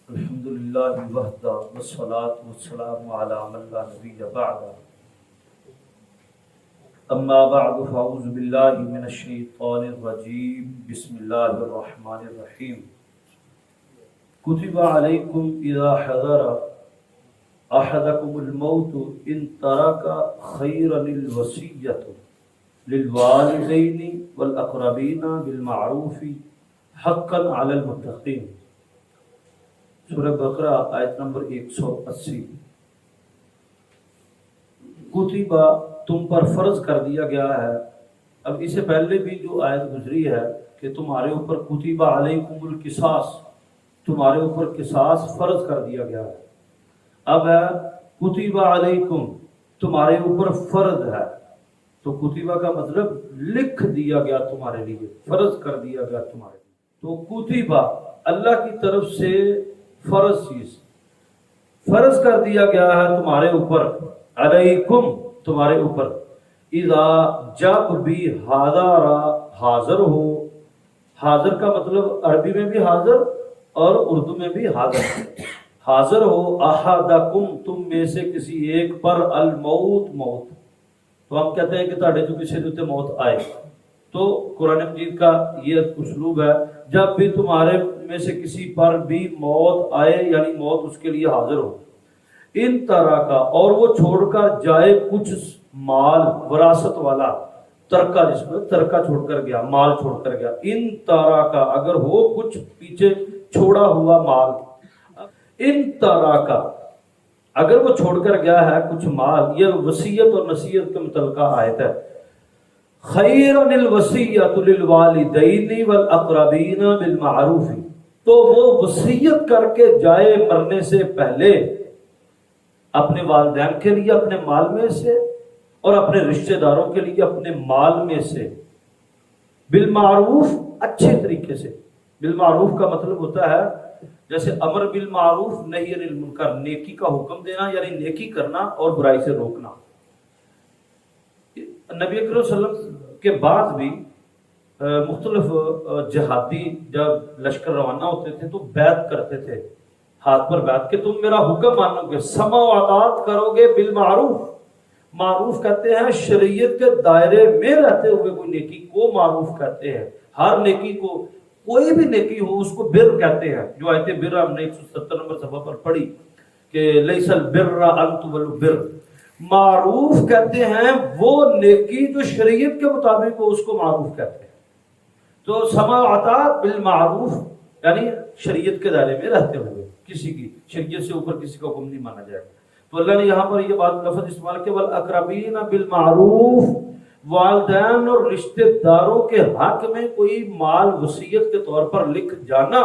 الحمدللہ وحدہ والصلاة والسلام علی من لا نبی بعدہ اما بعد فاعوذ باللہ من الشیطان الرجیم بسم اللہ الرحمن الرحیم کتب علیکم اذا حضر احدکم الموت ان ترک خیرا الوصیۃ للوالدین والاقربین بالمعروف حقا علی المتقین۔ سورہ بقرہ آیت نمبر 180۔ کتبہ تم پر فرض کر دیا گیا ہے۔ اب اس سے پہلے بھی جو آیت گزری ہے کہ تمہارے اوپر کتبہ علیکم القصاص، تمہارے اوپر قصاص فرض کر دیا گیا ہے۔ اب ہے کتبہ علیکم، تمہارے اوپر فرض ہے، تو کتبہ کا مطلب لکھ دیا گیا تمہارے لیے، فرض کر دیا گیا تمہارے لیے۔ تو کتبہ اللہ کی طرف سے فرض چیز فرض کر دیا گیا ہے تمہارے اوپر، علیکم تمہارے اوپر، اذا جب بھی حاضر حاضر ہو، حاضر کا مطلب عربی میں بھی حاضر اور اردو میں بھی حاضر، حاضر ہو احدکم تم میں سے کسی ایک پر الموت موت، تو ہم کہتے ہیں کہ تہاڈے جو کسی دوتے موت آئے، تو قرآن مجید کا یہ اسلوب ہے جب بھی تمہارے میں سے کسی پر بھی موت آئے یعنی موت اس کے لیے حاضر ہو، ان طرح کا اور وہ چھوڑ کر جائے کچھ مال وراثت والا، ترکہ جس میں ترکہ چھوڑ کر گیا، مال چھوڑ کر گیا، ان طرح کا اگر ہو کچھ پیچھے چھوڑا ہوا مال، ان طرح کا اگر وہ چھوڑ کر گیا ہے کچھ مال، یہ وصیت اور نصیحت کے متعلقہ آیت ہے۔ خیرا الوصیۃ للوالدین والاقربین بالمعروف، تو وہ وصیت کر کے جائے مرنے سے پہلے اپنے والدین کے لیے اپنے مال میں سے اور اپنے رشتہ داروں کے لیے اپنے مال میں سے، بالمعروف اچھے طریقے سے۔ بالمعروف کا مطلب ہوتا ہے جیسے امر بالمعروف نہی عن المنکر، نیکی کا حکم دینا یعنی نیکی کرنا اور برائی سے روکنا۔ نبی اکرم صلی اللہ علیہ وسلم کے بعد بھی مختلف جہادی جب لشکر روانہ ہوتے تھے تو بیعت کرتے تھے، ہاتھ پر بیعت کہ تم میرا حکم مانو گے، سمع و اطاعت کرو گے بالمعروف۔ معروف کہتے ہیں شریعت کے دائرے میں رہتے ہوئے کوئی نیکی کو معروف کہتے ہیں۔ ہر نیکی کو، کوئی بھی نیکی ہو اس کو بر کہتے ہیں، جو آیت بر ہم نے 170 نمبر صفحہ پر پڑھی کہ لیس البر ان تولوا البر، معروف کہتے ہیں وہ نیکی جو شریعت کے مطابق ہو اس کو معروف کہتے ہیں۔ تو سمع و اطاعت بالمعروف یعنی شریعت کے دائرے میں رہتے ہوئے، کسی کی شریعت سے اوپر کسی کا حکم نہیں مانا جائے گا۔ تو اللہ نے یہاں پر یہ بات لفظ استعمال کیا والاقربین بالمعروف، والدین اور رشتہ داروں کے حق میں کوئی مال وصیت کے طور پر لکھ جانا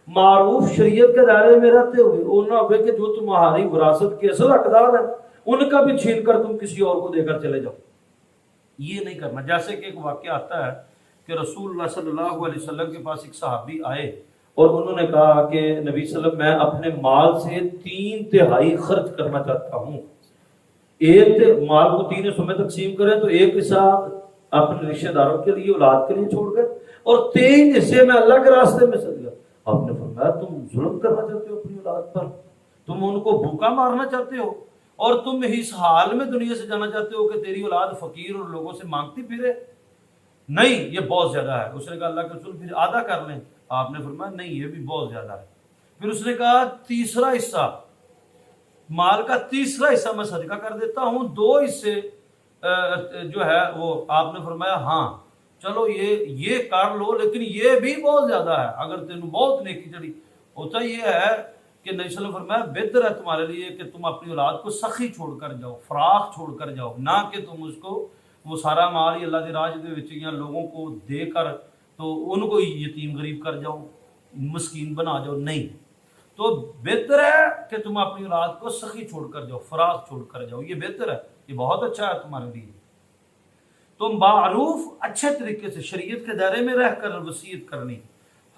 معروف شریعت کے دائرے میں رہتے ہوئے، وہ نہ ہوئے کہ جو تمہاری وراثت کے اصل حقدار ہیں ان کا بھی چھین کر تم کسی اور کو دے کر چلے جاؤ، یہ نہیں کرنا۔ جیسے کہ ایک واقعہ آتا ہے کہ رسول اللہ صلی اللہ علیہ وسلم کے پاس ایک صحابی آئے اور انہوں نے کہا کہ نبی صلی اللہ علیہ وسلم میں اپنے مال سے 3/3 خرچ کرنا چاہتا ہوں، ایک مال کو 3 حصوں میں تقسیم کریں تو ایک حصہ اپنے رشتہ داروں کے لیے اولاد کے لیے چھوڑ گئے اور 3 حصے میں اللہ کے راستے میں چل گیا۔ آپ نے فرمایا تم ظلم کرنا چاہتے ہو اپنی اولاد پر، تم ان کو بھوکا مارنا چاہتے ہو اور تم اس حال میں دنیا سے جانا چاہتے ہو کہ تیری اولاد فقیر اور لوگوں سے مانگتی پھرے، نہیں یہ بہت زیادہ ہے۔ اس نے کہا اللہ کے رسول پھر آدھا کر لیں، آپ نے فرمایا نہیں یہ بھی بہت زیادہ ہے۔ پھر اس نے کہا تیسرا حصہ، مال کا تیسرا حصہ میں صدقہ کر دیتا ہوں، 2 حصے جو ہے وہ آپ نے فرمایا ہاں چلو یہ کر لو، لیکن یہ بھی بہت زیادہ ہے، اگر تینوں بہت نیکی چڑھی۔ ہوتا یہ ہے کہ نبی صلی اللہ علیہ وسلم فرمایا بہتر ہے تمہارے لیے کہ تم اپنی اولاد کو سخی چھوڑ کر جاؤ، فراخ چھوڑ کر جاؤ، نہ کہ تم اس کو وہ سارا مال اللہ دی راہ دے وچ یا لوگوں کو دے کر تو ان کو یتیم غریب کر جاؤ، مسکین بنا جاؤ، نہیں۔ تو بہتر ہے کہ تم اپنی اولاد کو سخی چھوڑ کر جاؤ، فراخ چھوڑ کر جاؤ، یہ بہتر ہے، یہ بہت اچھا ہے تمہارے لیے۔ تم معروف اچھے طریقے سے شریعت کے دائرے میں رہ کر وصیت کرنی،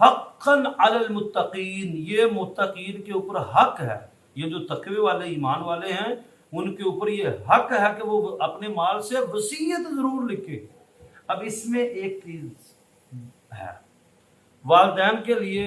حقا علی المتقین، یہ متقین کے اوپر حق ہے، یہ جو تقوی والے ایمان والے ہیں ان کے اوپر یہ حق ہے کہ وہ اپنے مال سے وصیت ضرور لکھے۔ اب اس میں ایک چیز ہے، والدین کے لیے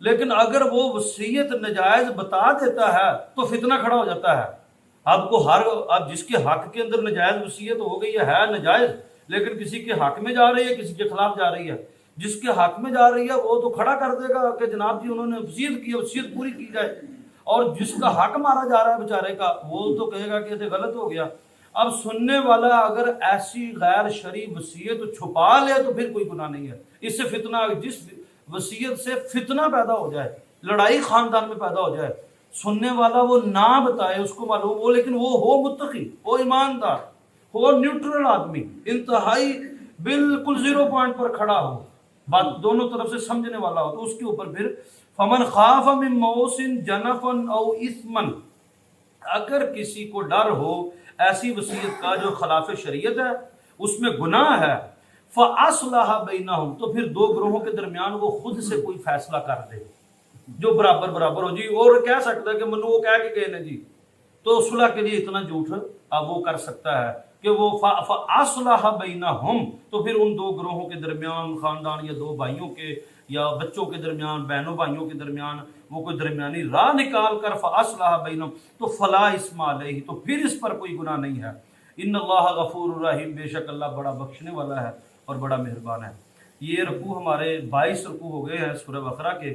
لیکن اگر وہ وصیت نجائز بتا دیتا ہے تو فتنہ کھڑا ہو جاتا ہے. آپ کو اب جس کے حق کے اندر نجائز وصیت ہو گئی ہے نجائز، لیکن کسی کے حق میں جا رہی ہے، کسی کے خلاف جا رہی ہے، جس کے حق میں جا رہی ہے وہ تو کھڑا کر دے گا کہ جناب جی انہوں نے وصیت کی، وصیت پوری کی جائے. اور جس کا حق مارا جا رہا ہے بیچارے کا، وہ تو کہے گا کہ یہ غلط ہو گیا. اب سننے والا اگر ایسی غیر شرعی وصیت چھپا لے تو پھر کوئی گناہ نہیں ہے. اس سے فتنہ، جس وصیت سے فتنہ پیدا ہو جائے، لڑائی خاندان میں پیدا ہو جائے، سننے والا وہ نہ بتائے، اس کو معلوم ہو لیکن وہ ہو متقی، وہ ایماندار ہو، نیوٹرل آدمی، انتہائی بالکل 0 پوائنٹ پر کھڑا ہو، بات دونوں طرف سے سمجھنے والا ہو، تو اس کے اوپر پھر فمن خاف من موص جنفا او اثما، اگر کسی کو ڈر ہو ایسی وصیت کا جو خلاف شریعت ہے، اس میں گناہ ہے، فاصلح بینہم، تو پھر دو گروہوں کے درمیان وہ خود سے کوئی فیصلہ کر دے جو برابر برابر ہو. جی اور کہہ سکتا ہے کہ منو وہ کہہ کے گئے نا جی، تو صلح کے لیے اتنا جھوٹ اب وہ کر سکتا ہے کہ وہ فاصلح بینہم، تو پھر ان دو گروہوں کے درمیان، خاندان یا دو بھائیوں کے یا بچوں کے درمیان، بہنوں بھائیوں کے درمیان وہ کوئی درمیانی راہ نکال کر فاصلح بینہم، تو فلا اثم علیہ، تو پھر اس پر کوئی گناہ نہیں ہے. ان اللہ غفور الرحیم، بے شک اللہ بڑا بخشنے والا ہے اور بڑا مہربان ہے. یہ رکوع ہمارے 22 رکوع ہو گئے ہیں سورہ بقرہ کے.